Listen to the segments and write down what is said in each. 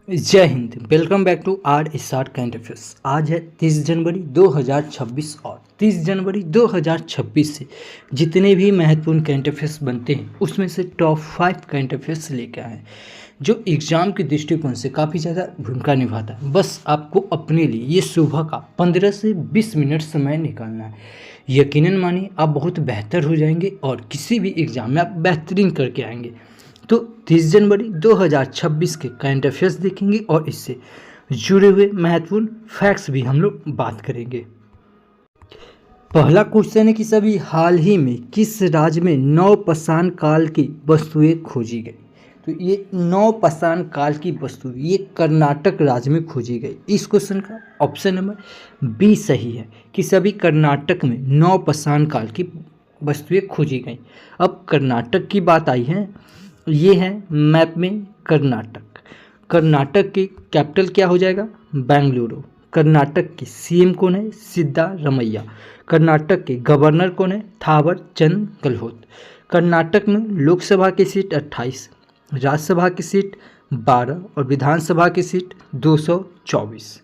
जय Hind. Welcome back to our star current affairs. आज है 30 जनवरी 2026 और 30 जनवरी 2026 से जितने भी महत्वपूर्ण करंट अफेयर्स बनते हैं उसमें से टॉप 5 करंट अफेयर्स लेकर आए हैं जो एग्ज़ाम के दृष्टिकोण से काफ़ी ज़्यादा भूमिका निभाता है। बस आपको अपने लिए ये सुबह का 15 से 20 मिनट समय निकालना है। यकीनन मानिए आप बहुत बेहतर हो जाएंगे और किसी भी एग्ज़ाम में आप बेहतरीन करके आएंगे। तो 30 जनवरी 2026 के करंट अफेयर्स देखेंगे और इससे जुड़े हुए महत्वपूर्ण फैक्ट्स भी हम लोग बात करेंगे। पहला क्वेश्चन है कि सभी हाल ही में किस राज्य में नवपाषाण काल की वस्तुएं खोजी गई। तो ये नवपाषाण काल की वस्तु ये कर्नाटक राज्य में खोजी गई। इस क्वेश्चन का ऑप्शन नंबर बी सही है कि सभी कर्नाटक में नवपाषाण काल की वस्तुएं खोजी गई। अब कर्नाटक की बात आई है, ये है मैप में कर्नाटक। कर्नाटक की कैपिटल क्या हो जाएगा? बेंगलुरु। कर्नाटक के सीएम कौन है? सिद्धारमैया। कर्नाटक के गवर्नर कौन है? थावर चंद गहलोत। कर्नाटक में लोकसभा की सीट 28, राज्यसभा की सीट 12 और विधानसभा की सीट 224।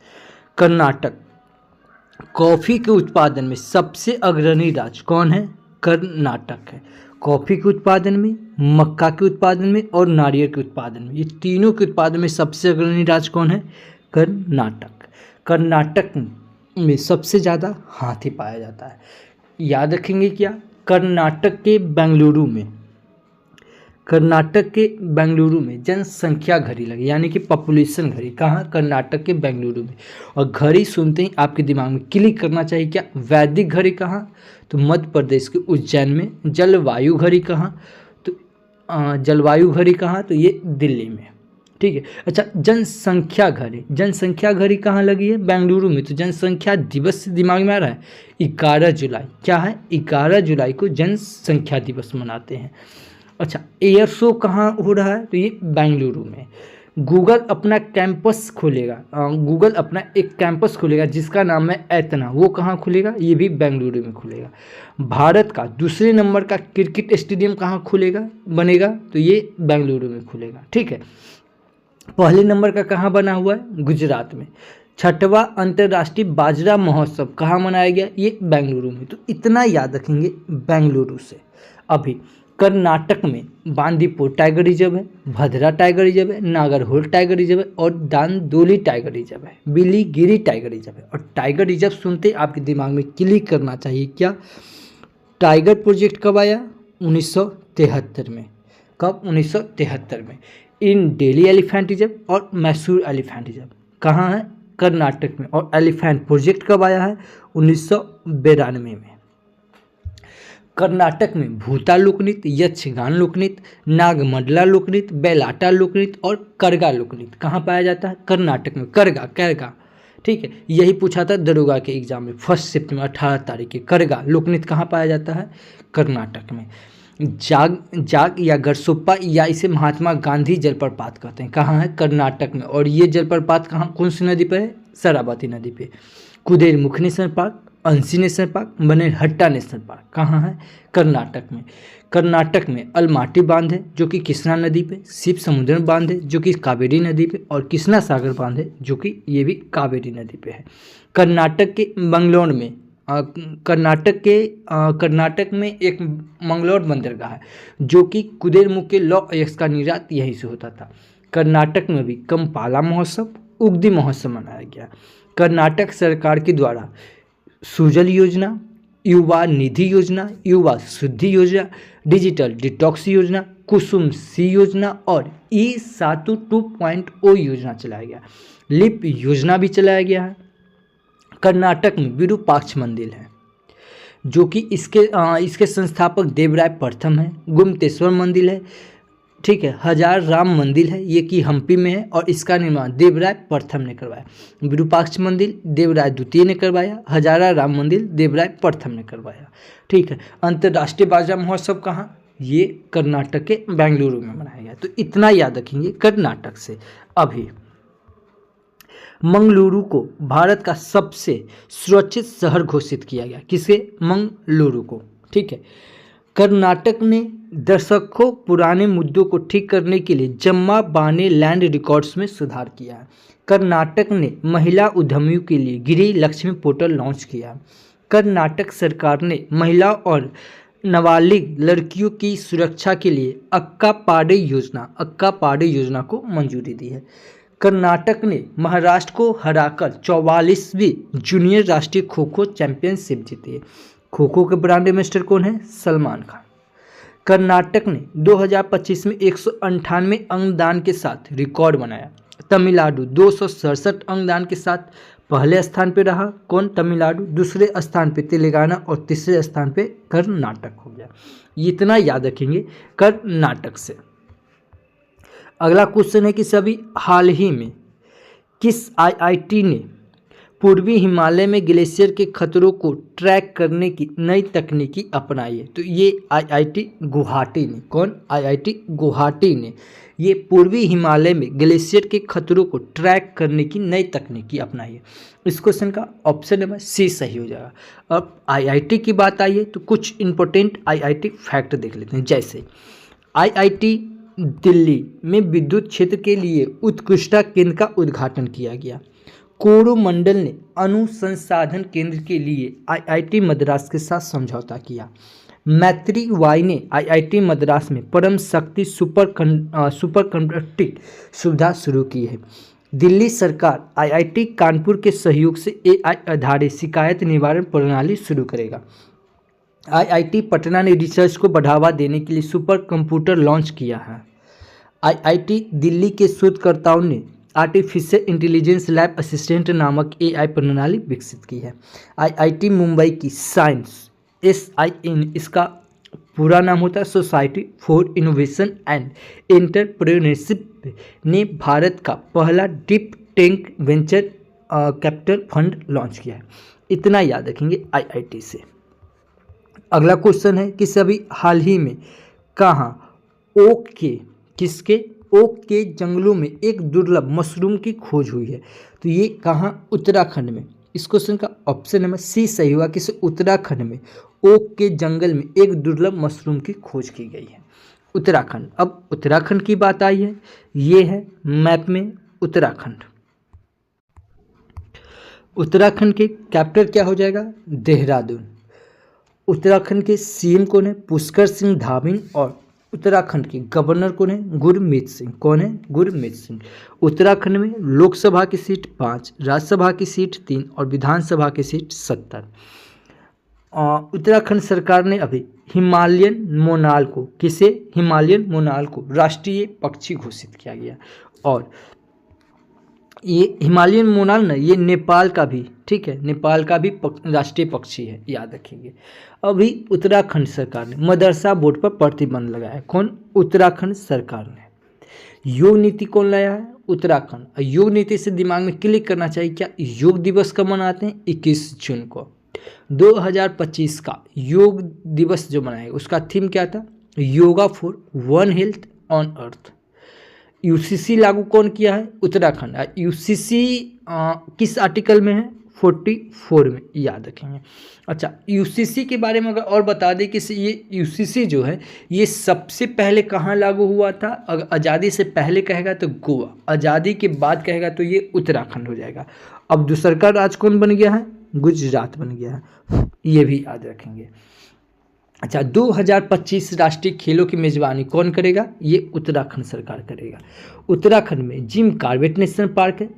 कर्नाटक कॉफ़ी के उत्पादन में सबसे अग्रणी राज्य कौन है? कर्नाटक है। कॉफ़ी के उत्पादन में, मक्का के उत्पादन में और नारियल के उत्पादन में, ये तीनों के उत्पादन में सबसे अग्रणी राज्य कौन है? कर्नाटक। कर्नाटक में सबसे ज़्यादा हाथी पाया जाता है। याद रखेंगे क्या? कर्नाटक के बेंगलुरु में जनसंख्या घड़ी लगी, यानी कि पॉपुलेशन घड़ी। कहाँ? कर्नाटक के बेंगलुरु में। और घड़ी सुनते ही आपके दिमाग में क्लिक करना चाहिए क्या? वैदिक घड़ी कहाँ? तो मध्य प्रदेश के उज्जैन में। जलवायु घड़ी कहाँ? तो जलवायु घड़ी कहाँ? तो ये दिल्ली में। ठीक है। अच्छा, जनसंख्या घड़ी कहाँ लगी है? बेंगलुरु में। तो जनसंख्या दिवस से दिमाग में आ रहा है 11 जुलाई। क्या है? 11 जुलाई को जनसंख्या दिवस मनाते हैं। अच्छा, एयर शो कहाँ हो रहा है? तो ये बेंगलुरु में। गूगल अपना एक कैंपस खोलेगा जिसका नाम है एतना। वो कहाँ खुलेगा? ये भी बेंगलुरु में खुलेगा। भारत का दूसरे नंबर का क्रिकेट स्टेडियम कहाँ बनेगा? तो ये बेंगलुरु में खुलेगा। ठीक है। पहले नंबर का कहाँ बना हुआ है? गुजरात में। छठवां अंतर्राष्ट्रीय बाजरा महोत्सव कहाँ मनाया गया? ये बेंगलुरु में। तो इतना याद रखेंगे बेंगलुरु से। अभी कर्नाटक में बांदीपुर टाइगर रिजर्व है, भद्रा टाइगर रिजर्व है, नागरहोल टाइगर रिजर्व है और दांदोली टाइगर रिजर्व है, बिलीगिरी टाइगर रिजर्व है। और टाइगर रिजर्व सुनते आपके दिमाग में क्लिक करना चाहिए क्या? टाइगर प्रोजेक्ट कब आया? 1973 में। कब? 1973 में। इन दिल्ली एलिफेंट रिजर्व और मैसूर एलिफेंट रिजर्व कहाँ है? कर्नाटक में। और एलिफेंट प्रोजेक्ट कब आया है? 1992 में। कर्नाटक में भूता लोकनृत्य, यक्षगान लोकनृत्य, नागमंडला लोकनृत्य, बैलाटा लोकनृत्य और करगा लोकनृत्य कहाँ पाया जाता है? कर्नाटक में। करगा। ठीक है, यही पूछा था दरोगा के एग्जाम में 1 सितंबर 18 तारीख के। करगा लोकनृत्य कहाँ पाया जाता है? कर्नाटक में। जाग या गरसोप्पा या इसे महात्मा गांधी जलप्रपात कहते हैं, कहाँ है? कर्नाटक में। और ये जलप्रपात कहाँ, कौन सी नदी पर है? शरावती नदी पे। Kudremukh national park, Anshi national park, Bannerghatta national park कहाँ है? कर्नाटक में। कर्नाटक में अलमाटी बांध है जो कि कृष्णा नदी पे, शिव समुद्र बांध है जो कि कावेरी नदी पे और कृष्णा सागर बांध है जो कि ये भी कावेरी नदी पे है। कर्नाटक के बंगलौर में कर्नाटक में एक मंगलौर बंदरगाह है जो कि कुदेरमुख के लौह अयस्क का निर्यात यहीं से होता था। कर्नाटक में भी कंपाला महोत्सव, उगदी महोत्सव मनाया गया। कर्नाटक सरकार के द्वारा सुजल योजना, युवा निधि योजना, युवा शुद्धि योजना, डिजिटल डिटॉक्स योजना, कुसुम सी योजना और ई-सातु 2.0 योजना चलाया गया। लिप योजना भी चलाया गया है। कर्नाटक में विरूपाक्ष मंदिर है जो कि इसके संस्थापक देवराय प्रथम है। गुप्तेश्वर मंदिर है, ठीक है। हजार राम मंदिर है, ये कि हम्पी में है और इसका निर्माण देवराय प्रथम ने करवाया। विरूपाक्ष मंदिर देवराय द्वितीय ने करवाया, हजारा राम मंदिर देवराय प्रथम ने करवाया। ठीक है। अंतर्राष्ट्रीय बाजरा महोत्सव कहाँ? ये कर्नाटक के बेंगलुरु में मनाया गया। तो इतना याद रखेंगे कर्नाटक से। अभी मंगलुरु को भारत का सबसे सुरक्षित शहर घोषित किया गया। किसे? मंगलुरु को। ठीक है। कर्नाटक ने दशकों पुराने मुद्दों को ठीक करने के लिए जम्मा बाने लैंड रिकॉर्ड्स में सुधार किया है। कर्नाटक ने महिला उद्यमियों के लिए गिरी लक्ष्मी पोर्टल लॉन्च किया। कर्नाटक सरकार ने महिला और नाबालिग लड़कियों की सुरक्षा के लिए अक्का पाड़े योजना को मंजूरी दी है। कर्नाटक ने महाराष्ट्र को हराकर 44वीं जूनियर राष्ट्रीय खो खो चैंपियनशिप जीती है। खो खो के ब्रांड एम्बेसडर कौन है? सलमान खान। कर्नाटक ने 2025 में 198 अंगदान के साथ रिकॉर्ड बनाया। तमिलनाडु 267 अंगदान के साथ पहले स्थान पे रहा। कौन? तमिलनाडु। दूसरे स्थान पे तेलंगाना और तीसरे स्थान पे कर्नाटक हो गया। इतना याद रखेंगे कर्नाटक से। अगला क्वेश्चन है कि सभी हाल ही में किस आईआईटी ने पूर्वी हिमालय में ग्लेशियर के खतरों को ट्रैक करने की नई तकनीकी अपनाई है? तो ये आईआईटी गुवाहाटी ने। कौन? आईआईटी गुवाहाटी ने ये पूर्वी हिमालय में ग्लेशियर के खतरों को ट्रैक करने की नई तकनीकी अपनाई है। इस क्वेश्चन का ऑप्शन नंबर सी सही हो जाएगा। अब आईआईटी की बात आई है तो कुछ इंपॉर्टेंट आईआईटी फैक्ट देख लेते हैं। जैसे आईआईटी दिल्ली में विद्युत क्षेत्र के लिए उत्कृष्टता केंद्र का उद्घाटन किया गया। कोरोमंडल ने अनुसंधान केंद्र के लिए आईआईटी मद्रास के साथ समझौता किया। मैत्री वाई ने आईआईटी मद्रास में परम शक्ति सुपर कंडक्टिंग सुविधा शुरू की है। दिल्ली सरकार आईआईटी कानपुर के सहयोग से एआई आधारित शिकायत निवारण प्रणाली शुरू करेगा। आईआईटी पटना ने रिसर्च को बढ़ावा देने के लिए सुपर कंप्यूटर लॉन्च किया है। आईआईटी दिल्ली के शोधकर्ताओं ने आर्टिफिशियल इंटेलिजेंस लैब असिस्टेंट नामक एआई प्रणाली विकसित की है। आईआईटी मुंबई की साइंस SIN इसका पूरा नाम होता है society for innovation and entrepreneurship ने भारत का पहला deep tech venture capital fund launch किया है। इतना याद रखेंगे आईआईटी से। अगला क्वेश्चन है कि सभी हाल ही में कहाँ ओक के जंगलों में एक दुर्लभ मशरूम की खोज हुई है? तो ये कहाँ? उत्तराखंड में। इस क्वेश्चन का ऑप्शन नंबर सी सही हुआ कि उत्तराखंड में ओक के जंगल में एक दुर्लभ मशरूम की खोज की गई है। उत्तराखंड। अब उत्तराखंड की बात आई है, ये है मैप में उत्तराखंड। उत्तराखंड के कैपिटल क्या हो जाएगा? देहरादून। उत्तराखंड के सीएम कौन है? पुष्कर सिंह धामी। और उत्तराखंड के गवर्नर कौन है? गुरमीत सिंह। कौन है? गुरमीत सिंह। उत्तराखंड में लोकसभा की सीट 5, राज्यसभा की सीट 3 और विधानसभा की सीट 70। उत्तराखंड सरकार ने अभी हिमालयन मोनाल को राष्ट्रीय पक्षी घोषित किया गया। और ये हिमालयन मोनाल ना, ये नेपाल का भी, ठीक है, नेपाल का भी राष्ट्रीय पक्षी है, याद रखेंगे। अभी उत्तराखंड सरकार ने मदरसा बोर्ड पर प्रतिबंध लगाया। कौन? उत्तराखंड सरकार ने। योग नीति कौन लाया है? उत्तराखंड। योग नीति से दिमाग में क्लिक करना चाहिए क्या योग दिवस कब मनाते हैं? 21 जून को। 2025 का योग दिवस जो मनाएगा उसका थीम क्या था? Yoga for one health on earth. UCC लागू कौन किया है? उत्तराखंड। यूसीसी किस आर्टिकल में है? 44 में, याद रखेंगे। अच्छा, यूसीसी के बारे में अगर और बता दें कि ये यूसीसी जो है ये सबसे पहले कहाँ लागू हुआ था? अगर आज़ादी से पहले कहेगा तो गोवा, आज़ादी के बाद कहेगा तो ये उत्तराखंड हो जाएगा। अब दूसरा राज्य कौन बन गया है? गुजरात बन गया है, ये भी याद रखेंगे। अच्छा, 2025 राष्ट्रीय खेलों की मेजबानी कौन करेगा? ये उत्तराखंड सरकार करेगा। उत्तराखंड में जिम कॉर्बेट नेशनल पार्क है,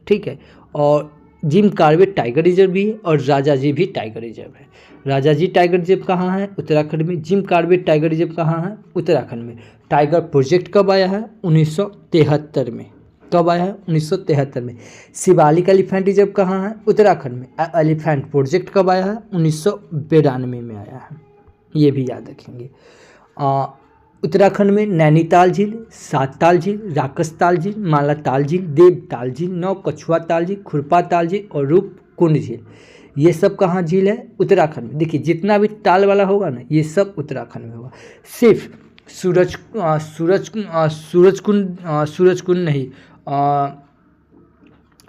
ठीक है, और जिम कॉर्बेट टाइगर रिजर्व भी है और राजाजी भी टाइगर रिजर्व है। राजाजी टाइगर रिजर्व कहाँ है? उत्तराखंड में। जिम कॉर्बेट टाइगर रिजर्व कहाँ है? उत्तराखंड में। टाइगर प्रोजेक्ट कब आया है? 1973 में। कब आया है? 1973 में। शिवालिक एलिफेंट रिजर्व कहाँ है? उत्तराखंड में। एलिफेंट प्रोजेक्ट कब आया है? 1992 में आया है, ये भी याद रखेंगे। उत्तराखंड में नैनीताल झील, सातताल झील, राकसताल झील, मालाताल झील, देवताल झील, नौ कछुआ ताल झील, खुरपा ताल झील और रूपकुंड झील, ये सब कहाँ झील है? उत्तराखंड में। देखिए जितना भी ताल वाला होगा ना ये सब उत्तराखंड में होगा। सिर्फ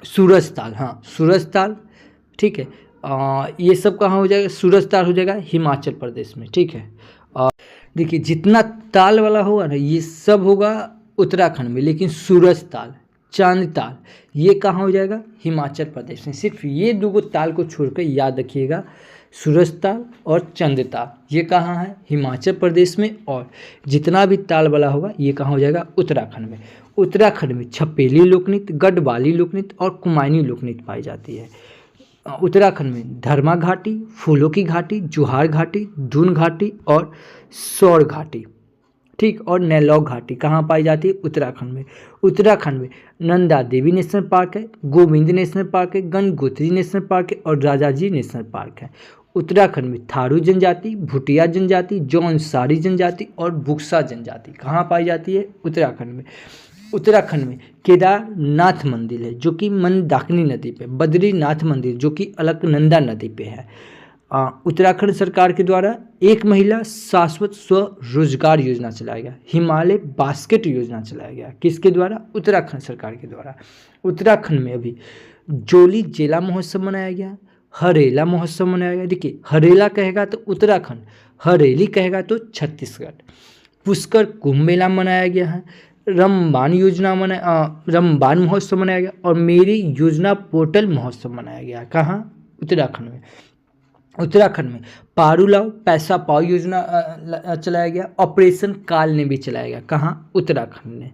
सूरजताल, हाँ सूरजताल, ठीक है, ये सब कहाँ हो जाएगा? सूरजताल हो जाएगा हिमाचल प्रदेश में, ठीक है। देखिए जितना ताल वाला होगा ना ये सब होगा उत्तराखंड में, लेकिन सूरज ताल, चांद ताल ये कहाँ हो जाएगा? हिमाचल प्रदेश में। सिर्फ ये दो ताल को छोड़कर याद रखिएगा, सूरज ताल और चंद ताल ये कहाँ है? हिमाचल प्रदेश में। और जितना भी ताल वाला होगा ये कहाँ हो जाएगा? उत्तराखंड में। उत्तराखंड में छपेली लोकनृत्य, गढ़वाली लोकनृत्य और कुमायूनी लोकनृत्य पाई जाती है। उत्तराखंड में धर्मा घाटी, फूलों की घाटी, जुहार घाटी, दून घाटी और सौर घाटी, ठीक, और नैलौक घाटी कहाँ पाई जाती है? उत्तराखंड में। उत्तराखंड में नंदा देवी नेशनल पार्क है, गोविंद नेशनल पार्क है, गंगोत्री नेशनल पार्क है और राजाजी नेशनल पार्क है। उत्तराखंड में थारू जनजाति, भूटिया जनजाति, जौनसारी जनजाति और बुक्सा जनजाति कहाँ पाई जाती है? उत्तराखंड में। उत्तराखंड में केदारनाथ मंदिर है जो कि मंदाकिनी नदी पे, बद्रीनाथ मंदिर जो कि अलकनंदा नदी पे है। उत्तराखंड सरकार के द्वारा एक महिला शाश्वत स्वरोजगार योजना चलाया गया, हिमालय बास्केट योजना चलाया गया। किसके द्वारा? उत्तराखंड सरकार के द्वारा। उत्तराखंड में अभी जोली जेला महोत्सव मनाया गया, हरेला महोत्सव मनाया गया। देखिए हरेला कहेगा तो उत्तराखंड, हरेली कहेगा तो छत्तीसगढ़। पुष्कर कुंभ मेला मनाया गया है, रमबान रमबान महोत्सव मनाया गया और मेरी योजना पोर्टल महोत्सव मनाया गया। कहाँ? उत्तराखंड में। उत्तराखंड में पारूलाव पैसा पाओ योजना चलाया गया, ऑपरेशन काल ने भी चलाया गया। कहाँ? उत्तराखंड ने।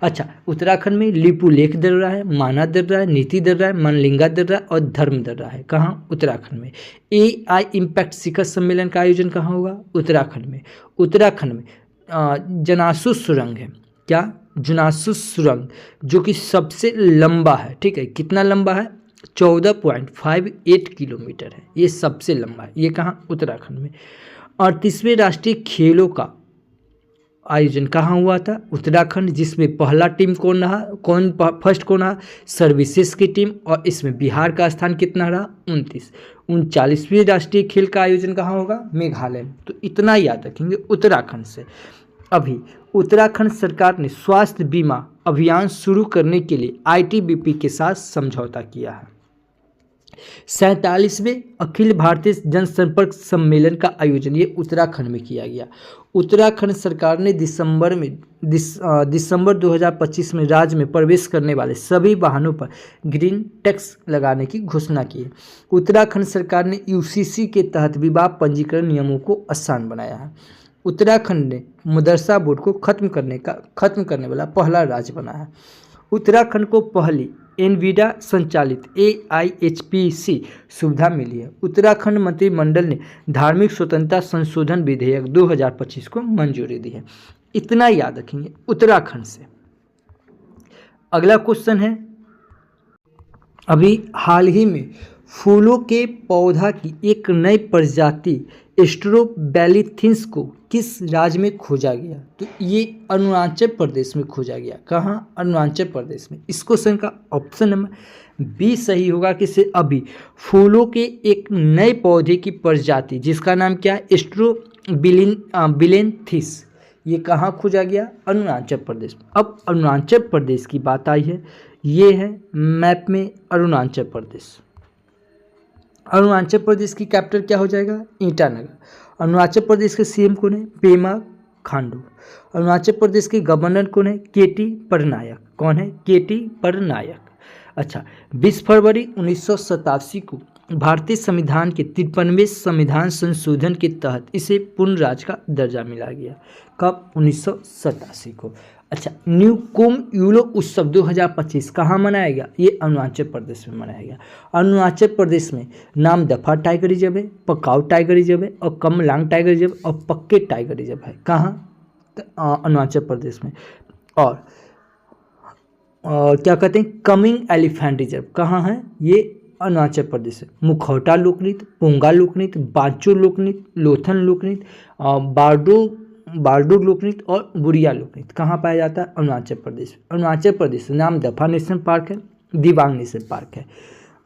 अच्छा, उत्तराखंड में लिपू लेख दर्रा है, माना दर्रा है, नीति दर्रा है, मनलिंगा दर्रा और धर्म दर्रा है। कहाँ? उत्तराखंड में। AI इम्पैक्ट शिखर सम्मेलन का आयोजन कहाँ होगा? उत्तराखंड में। उत्तराखंड में जनासु सुरंग है। क्या? जनासु सुरंग जो कि सबसे लंबा है, ठीक है, कितना लंबा है? 14.58 किलोमीटर है, ये सबसे लंबा है। ये कहाँ? उत्तराखंड में। 38वें राष्ट्रीय खेलों का आयोजन कहाँ हुआ था? उत्तराखंड, जिसमें पहला टीम कौन रहा? फर्स्ट कौन रहा? सर्विसेज की टीम। और इसमें बिहार का स्थान कितना रहा? 29। 39वें राष्ट्रीय खेल का आयोजन कहाँ होगा? मेघालय में। तो इतना याद रखेंगे उत्तराखंड से। अभी उत्तराखंड सरकार ने स्वास्थ्य बीमा अभियान शुरू करने के लिए ITBP के साथ समझौता किया है। 47वें अखिल भारतीय जनसंपर्क सम्मेलन का आयोजन ये उत्तराखंड में किया गया। उत्तराखंड सरकार ने दिसंबर 2025 में राज्य में प्रवेश करने वाले सभी वाहनों पर ग्रीन टैक्स लगाने की घोषणा की है। उत्तराखंड सरकार ने UCC के तहत विवाह पंजीकरण नियमों को आसान बनाया है। उत्तराखंड ने मदरसा बोर्ड को खत्म करने वाला पहला राज्य बना है। उत्तराखंड को पहली एनवीडा संचालित AIHPC सुविधा मिली है। उत्तराखंड मंत्रिमंडल ने धार्मिक स्वतंत्रता संशोधन विधेयक 2025 को मंजूरी दी है। इतना याद रखेंगे उत्तराखंड से। अगला क्वेश्चन है, अभी हाल ही में फूलों के पौधा की एक नई प्रजाति स्ट्रोबेलिथिन्स को किस राज्य में खोजा गया? तो ये अरुणाचल प्रदेश में खोजा गया। कहाँ? अरुणाचल प्रदेश में। इस क्वेश्चन का ऑप्शन नंबर B सही होगा कि से अभी फूलों के एक नए पौधे की प्रजाति जिसका नाम क्या है? स्ट्रोबिलिथिन्स, ये कहाँ खोजा गया? अरुणाचल प्रदेश में। अब अरुणाचल प्रदेश की बात आई है, ये है मैप में अरुणाचल प्रदेश। अरुणाचल प्रदेश की कैपिटल क्या हो जाएगा? ईटानगर। अरुणाचल प्रदेश के CM कौन है? पेमा खांडू। अरुणाचल प्रदेश के गवर्नर कौन है? KT पटनायक। कौन है? KT पटनायक। अच्छा, 20 फरवरी 1987 को भारतीय संविधान के 53वें संविधान संशोधन के तहत इसे पूर्ण राज्य का दर्जा मिला गया। कब? 1987 को। अच्छा, न्यू कुंभ यूलो उत्सव 2025 कहाँ मनाया गया? ये अरुणाचल प्रदेश में मनाया गया। अरुणाचल प्रदेश में नामदफा टाइगर रिजर्व है, पकाऊ टाइगर रिजर्व है और कमलांग टाइगर रिजर्व और पक्के टाइगर रिजर्व है। कहाँ? अरुणाचल प्रदेश में। और क्या कहते हैं? कमिंग एलिफेंट रिजर्व कहाँ है? ये अरुणाचल प्रदेश है। मुखौटा लोकनृत्य, पोंगा लोकनृत्य, बांचो लोकनृत्य, लोथन लोकनृत्य, बारडू लोकनृत्य और बुरिया लोकनृत्य कहाँ पाया जाता है? अरुणाचल प्रदेश। अरुणाचल प्रदेश नामदफा नेशनल पार्क है, दिबांग नेशनल पार्क है।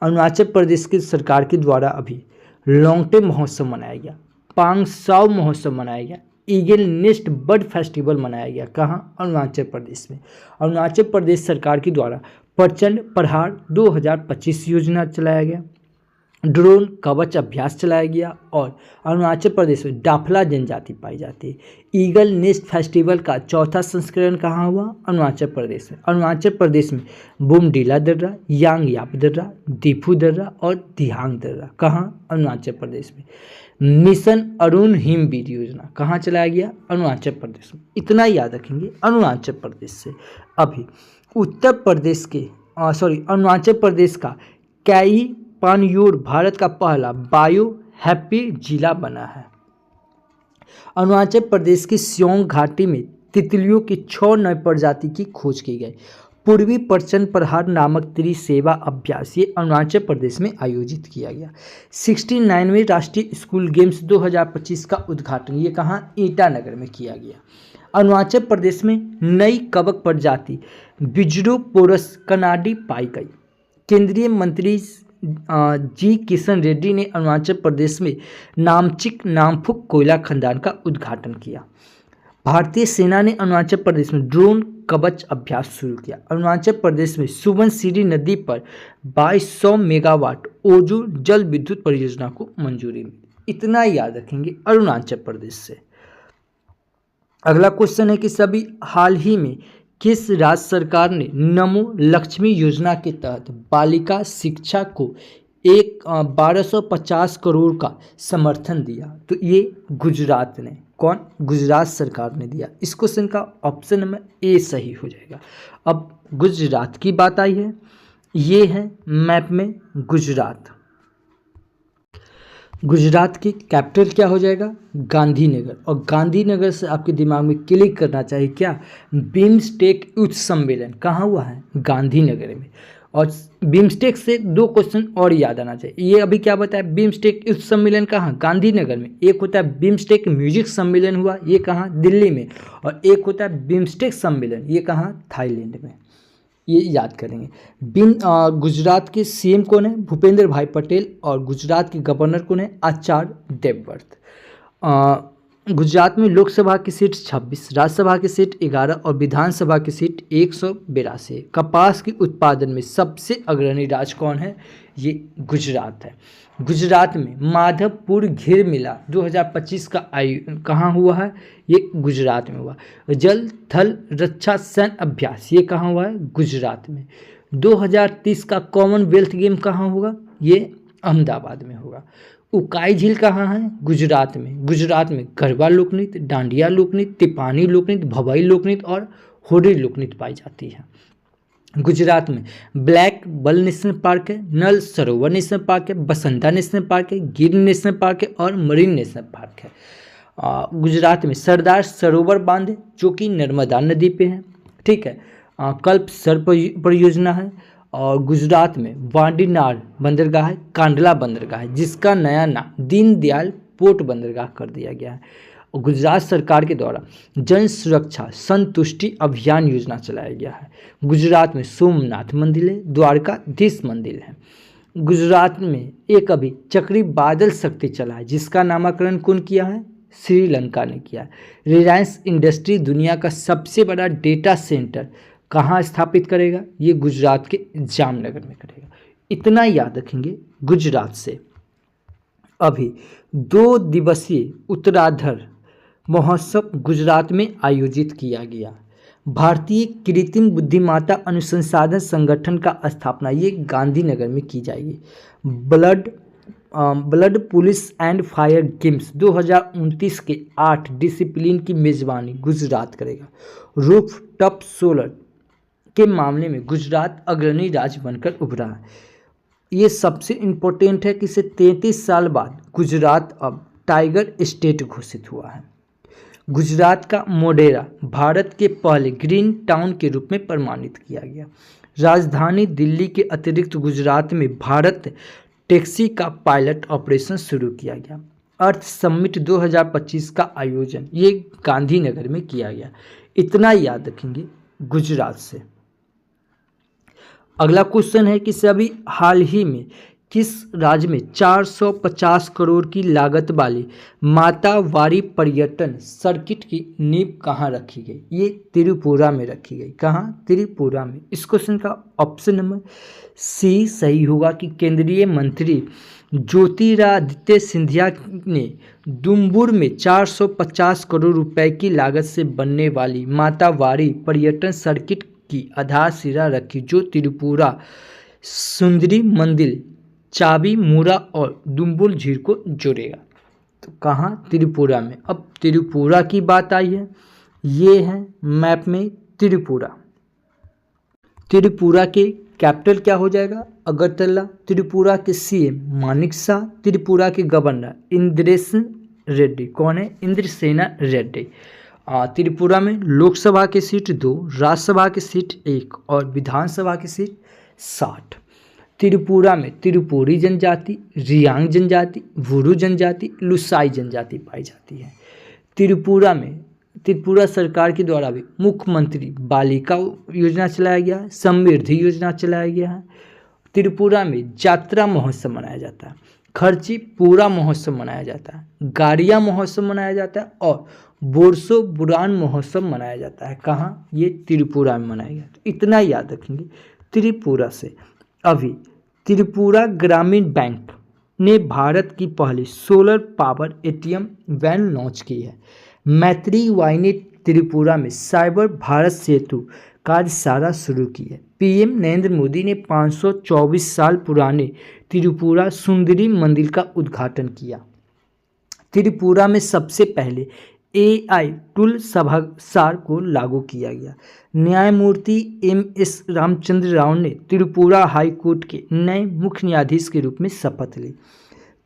अरुणाचल प्रदेश की सरकार के द्वारा अभी लॉन्गटे महोत्सव मनाया गया, पांगसाओ महोत्सव मनाया गया, ईगल नेस्ट बर्ड फेस्टिवल मनाया गया। कहाँ? अरुणाचल प्रदेश में। अरुणाचल प्रदेश सरकार के द्वारा प्रचंड प्रहार 2025 योजना चलाया गया। ड्रोन कवच अभ्यास चलाया गया। और अरुणाचल प्रदेश में डाफला जनजाति पाई जाती है। ईगल नेस्ट फेस्टिवल का चौथा संस्करण कहाँ हुआ? अरुणाचल प्रदेश में। अरुणाचल प्रदेश में बुमडीला दर्रा, यांगयाप दर्रा, दीफू दर्रा और दिहांग दर्रा कहाँ? अरुणाचल प्रदेश में। मिशन अरुण हिमवीर योजना कहाँ चलाया गया? अरुणाचल प्रदेश में। इतना याद रखेंगे अरुणाचल प्रदेश से। अभी उत्तर प्रदेश के अरुणाचल प्रदेश का कैई पानयूर भारत का पहला बायो हैप्पी जिला बना है। अरुणाचल प्रदेश की सियोंग घाटी में तितलियों की 6 नई प्रजाति की खोज की गई। पूर्वी प्रचंड प्रहार नामक त्रिसेवा अभ्यास ये अरुणाचल प्रदेश में आयोजित किया गया। 69वें राष्ट्रीय स्कूल गेम्स 2025 का उद्घाटन ये कहाँ? ईटानगर में किया गया। अरुणाचल प्रदेश में नई कवक प्रजाति बिजरोपोरस कनाडी पाई गई। केंद्रीय मंत्री जी किशन रेड्डी ने अरुणाचल प्रदेश में नामचिक नामफुक कोयला खदान का उद्घाटन किया। भारतीय सेना ने अरुणाचल प्रदेश में ड्रोन कवच अभ्यास शुरू किया। अरुणाचल प्रदेश में सुबनसिरी नदी पर 2200 मेगावाट ओजू जल विद्युत परियोजना को मंजूरी मिली। इतना याद रखेंगे अरुणाचल प्रदेश से। अगला क्वेश्चन है कि सभी हाल ही में किस राज्य सरकार ने नमो लक्ष्मी योजना के तहत बालिका शिक्षा को 1250 करोड़ का समर्थन दिया? तो ये गुजरात ने। कौन? गुजरात सरकार ने दिया। इस क्वेश्चन का ऑप्शन नंबर ए सही हो जाएगा। अब गुजरात की बात आई है, ये है मैप में गुजरात। गुजरात की कैपिटल क्या हो जाएगा? गांधीनगर। और गांधीनगर से आपके दिमाग में क्लिक करना चाहिए क्या? बिम्स्टेक युद्ध सम्मेलन कहाँ हुआ है? गांधीनगर में। और बिम्स्टेक से 2 क्वेश्चन और याद आना चाहिए। ये अभी क्या बताया? बिम्स्टेक युद्ध सम्मेलन कहाँ? गांधीनगर में। एक होता है बिम्स्टेक म्यूजिक सम्मेलन हुआ, ये कहाँ? दिल्ली में। और एक होता है बिम्स्टेक सम्मेलन, ये कहाँ? थाईलैंड में। ये याद करेंगे। गुजरात के सीएम कौन है? भूपेंद्र भाई पटेल। और गुजरात के गवर्नर कौन है? आचार्य देवव्रत। गुजरात में लोकसभा की सीट 26, राज्यसभा की सीट 11 और विधानसभा की सीट 182। कपास के उत्पादन में सबसे अग्रणी राज्य कौन है? ये गुजरात है। गुजरात में माधवपुर घिर मेला 2025 का कहाँ हुआ है? ये गुजरात में हुआ। जल थल रक्षा सैन्य अभ्यास ये कहाँ हुआ है? गुजरात में। 2030 का कॉमनवेल्थ गेम कहाँ होगा? ये अहमदाबाद में होगा। उकाई झील कहाँ है? गुजरात में। गुजरात में गरबा लोकनृत्य, डांडिया लोकनृत्य, तिपानी लोकनृत्य, भवाई लोकनृत्य और होरी लोकनृत्य पाई जाती है। गुजरात में ब्लैक बल नेशनल पार्क है, नल सरोवर नेशनल पार्क है, बसंता नेशनल पार्क है, गिर नेशनल पार्क है और मरीन नेशनल पार्क है। गुजरात में सरदार सरोवर बांध है जो कि नर्मदा नदी पे है। ठीक है। कल्प सर परियोजना है। और गुजरात में वाडीनार बंदरगाह है, कांडला बंदरगाह है जिसका नया नाम दीनदयाल पोर्ट बंदरगाह कर दिया गया है। और गुजरात सरकार के द्वारा जन सुरक्षा संतुष्टि अभियान योजना चलाया गया है। गुजरात में सोमनाथ मंदिर है, द्वारकाधीश मंदिर है। गुजरात में एक अभी चक्री बादल शक्ति चला है जिसका नामकरण कौन किया है? श्रीलंका ने किया है। रिलायंस इंडस्ट्री दुनिया का सबसे बड़ा डेटा सेंटर कहाँ स्थापित करेगा? ये गुजरात के जामनगर में करेगा। इतना याद रखेंगे गुजरात से। अभी 2 दिवसीय उत्तराधर महोत्सव गुजरात में आयोजित किया गया। भारतीय कृत्रिम बुद्धिमत्ता अनुसंधान संगठन का स्थापना ये गांधीनगर में की जाएगी। Blood police and fire games 2029 के 8 डिसिप्लिन की मेजबानी गुजरात करेगा। रूफ टॉप सोलर के मामले में गुजरात अग्रणी राज्य बनकर उभरा है। ये सबसे इम्पोर्टेंट है कि इसे 33 साल बाद गुजरात अब टाइगर स्टेट घोषित हुआ है। गुजरात का मोढेरा भारत के पहले ग्रीन टाउन के रूप में प्रमाणित किया गया। राजधानी दिल्ली के अतिरिक्त गुजरात में भारत टैक्सी का पायलट ऑपरेशन शुरू किया गया। अर्थ समिट 2025 का आयोजन ये गांधीनगर में किया गया। इतना याद रखेंगे गुजरात से। अगला क्वेश्चन है कि सभी हाल ही में किस राज्य में 450 करोड़ की लागत वाली माता वारी पर्यटन सर्किट की नींव कहाँ रखी गई? ये त्रिपुरा में रखी गई। कहाँ? त्रिपुरा में। इस क्वेश्चन का ऑप्शन नंबर सी सही होगा कि केंद्रीय मंत्री ज्योतिरादित्य सिंधिया ने दुम्बुर में 450 करोड़ रुपए की लागत से बनने वाली माता वारी पर्यटन सर्किट की आधारशिला रखी, जो त्रिपुरा सुंदरी मंदिर, चाबी मूरा और दुम्बुर झील को जोड़ेगा। तो कहाँ? त्रिपुरा में। अब त्रिपुरा की बात आई है, ये है मैप में त्रिपुरा। त्रिपुरा के कैपिटल क्या हो जाएगा? अगरतला। त्रिपुरा के सीएम मानिक शाह। त्रिपुरा के गवर्नर इंद्रेशन रेड्डी। कौन है? इंद्रसेना रेड्डी। त्रिपुरा में लोकसभा की सीट 2, राज्यसभा की सीट 1 और विधानसभा की सीट 60। त्रिपुरा में त्रिपुरी जनजाति, रियांग जनजाति, वुरु जनजाति, लुसाई जनजाति पाई जाती है। त्रिपुरा सरकार के द्वारा भी मुख्यमंत्री बालिका योजना चलाया गया है, समृद्धि योजना चलाया गया है। त्रिपुरा में जात्रा महोत्सव मनाया जाता है, खर्ची पूरा महोत्सव मनाया जाता है, गाड़िया महोत्सव मनाया जाता है और बोरसो बुरान महोत्सव मनाया जाता है। कहाँ? ये त्रिपुरा में मनाया गया। तो इतना याद रखेंगे त्रिपुरा से। अभी त्रिपुरा ग्रामीण बैंक ने भारत की पहली solar power ATM van launch की है। मैत्री वाई ने त्रिपुरा में साइबर भारत सेतु कार्यशाला शुरू की है। पीएम नरेंद्र मोदी ने 524 साल पुराने त्रिपुरा सुंदरी मंदिर का उद्घाटन किया। त्रिपुरा में सबसे पहले AI टूल सभागार को लागू किया गया। न्यायमूर्ति MS रामचंद्र राव ने त्रिपुरा हाई कोर्ट के नए मुख्य न्यायाधीश के रूप में शपथ ली।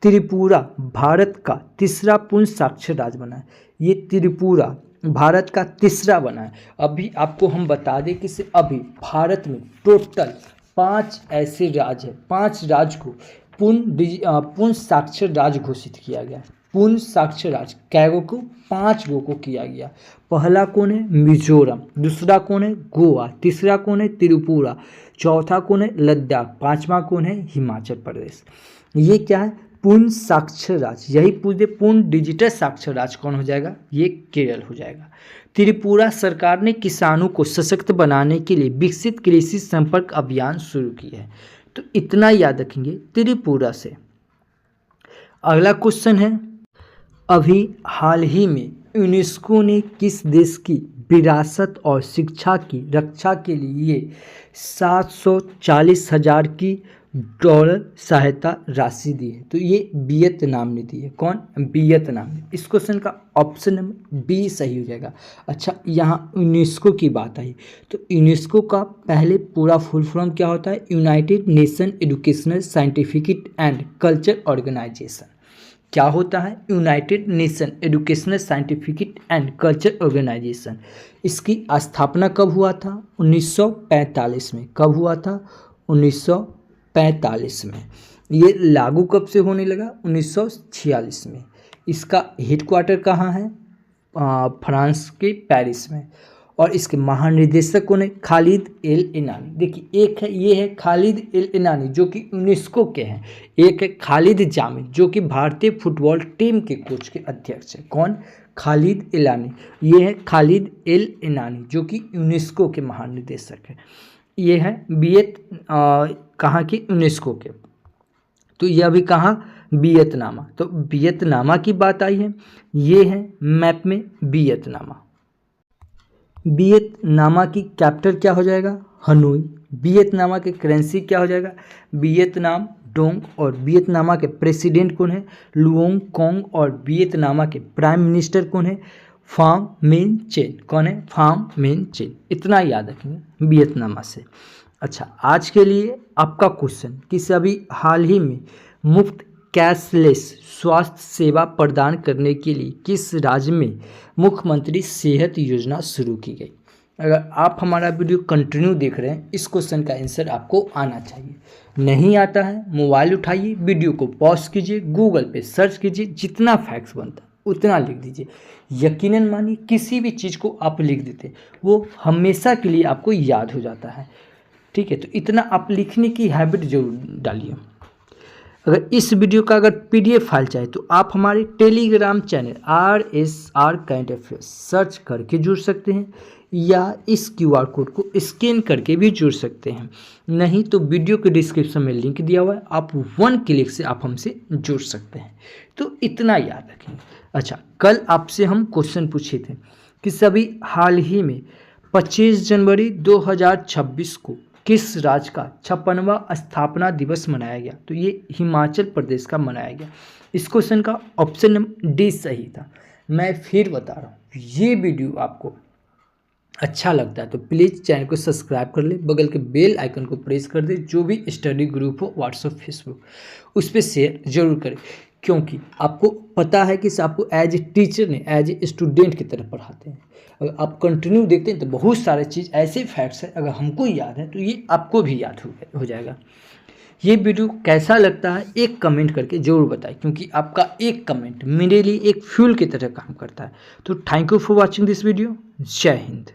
त्रिपुरा भारत का तीसरा पूर्ण साक्षर राज्य बना है। ये त्रिपुरा भारत का तीसरा बना है। अभी आपको हम बता दें कि अभी भारत में टोटल 5 ऐसे राज्य हैं, 5 राज्य को पूर्ण साक्षर राज्य घोषित किया गया है। पूर्ण साक्षर राज्य कैगो को 5 गो को किया गया। पहला कौन है? मिजोरम। दूसरा कौन है? गोवा। तीसरा कौन है? त्रिपुरा। चौथा कौन है? लद्दाख। 5वां कौन है? हिमाचल प्रदेश। ये क्या है? पूर्ण साक्षर राज्य। यही पूर्ण डिजिटल साक्षर राज्य कौन हो जाएगा? ये केरल हो जाएगा। त्रिपुरा सरकार ने किसानों को सशक्त बनाने के लिए विकसित कृषि संपर्क अभियान शुरू किया है। तो इतना याद रखेंगे त्रिपुरा से। अगला क्वेश्चन है, अभी हाल ही में यूनेस्को ने किस देश की विरासत और शिक्षा की रक्षा के लिए 740,000 की डॉलर सहायता राशि दी है? तो ये वियतनाम ने दी है। कौन? वियतनाम ने। इस क्वेश्चन का ऑप्शन नंबर बी सही हो जाएगा। अच्छा, यहाँ यूनेस्को की बात आई तो यूनेस्को का पहले पूरा फुल फॉर्म क्या होता है? United Nation Educational Scientific and Culture Organisation. क्या होता है? United Nation Educational Scientific and Culture Organisation. इसकी स्थापना कब हुआ था? 1945 में। कब हुआ था? 1945 में। ये लागू कब से होने लगा? 1946 में। इसका हेडक्वार्टर कहाँ है? फ्रांस के पेरिस में। और इसके महानिदेशक कौन है? खालिद एल इनानी। देखिए, एक है ये है खालिद एल इनानी जो कि यूनेस्को के हैं, एक है खालिद जामिल जो कि भारतीय फुटबॉल टीम के कोच के अध्यक्ष है। कौन? खालिद इलानी। ये है खालिद एल इनानी जो कि यूनेस्को के महानिदेशक है। ये है कहाँ के? यूनेस्को के। तो ये अभी कहाँ? वियतनामा। तो वियतनामा की बात आई है, ये है मैप में वियतनामा। वियतनामा की कैपिटल क्या हो जाएगा? हनोई। वियतनामा के करेंसी क्या हो जाएगा? Vietnam Dong. और वियतनामा के प्रेसिडेंट कौन है? Luong Kong. और वियतनामा के प्राइम मिनिस्टर कौन है? फाम मिन चेन। कौन है? फाम मिन चेन। इतना याद रखेंगे वियतनामा से। अच्छा, आज के लिए आपका क्वेश्चन कि अभी हाल ही में मुफ्त कैशलेस स्वास्थ्य सेवा प्रदान करने के लिए किस राज्य में मुख्यमंत्री सेहत योजना शुरू की गई? अगर आप हमारा वीडियो कंटिन्यू देख रहे हैं, इस क्वेश्चन का आंसर आपको आना चाहिए। नहीं आता है, मोबाइल उठाइए, वीडियो को पॉज कीजिए, गूगल पे सर्च कीजिए, जितना फैक्ट्स बनता है उतना लिख दीजिए। यकीनन मानिए किसी भी चीज़ को आप लिख देते वो हमेशा के लिए आपको याद हो जाता है। ठीक है, तो इतना आप लिखने की हैबिट जरूर डालिए। अगर इस वीडियो का अगर PDF फाइल चाहिए तो आप हमारे Telegram channel RSR current affairs search करके जुड़ सकते हैं, या इस QR कोड को स्कैन करके भी जुड़ सकते हैं। नहीं तो वीडियो के डिस्क्रिप्शन में लिंक दिया हुआ है, आप 1 क्लिक से आप हमसे जुड़ सकते हैं। तो इतना याद रखेंगे। अच्छा, कल आपसे हम क्वेश्चन पूछे थे कि सभी हाल ही में 25 जनवरी 2026 को किस राज्य का 56वां स्थापना दिवस मनाया गया? तो ये हिमाचल प्रदेश का मनाया गया। इस क्वेश्चन का ऑप्शन नंबर डी सही था। मैं फिर बता रहा हूँ, ये वीडियो आपको अच्छा लगता है तो प्लीज़ चैनल को सब्सक्राइब कर ले, बगल के बेल आइकन को प्रेस कर दे। जो भी स्टडी ग्रुप हो व्हाट्सएप फेसबुक उस पर शेयर जरूर करें, क्योंकि आपको पता है कि आपको एज ए टीचर ने एज ए स्टूडेंट की तरह पढ़ाते हैं। अगर आप कंटिन्यू देखते हैं तो बहुत सारे चीज़ ऐसे फैक्ट्स हैं, अगर हमको याद है तो ये आपको भी याद हो जाएगा। ये वीडियो कैसा लगता है एक कमेंट करके ज़रूर बताएं, क्योंकि आपका एक कमेंट मेरे लिए एक फ्यूल की तरह काम करता है। तो thank you for watching this video. जय हिंद।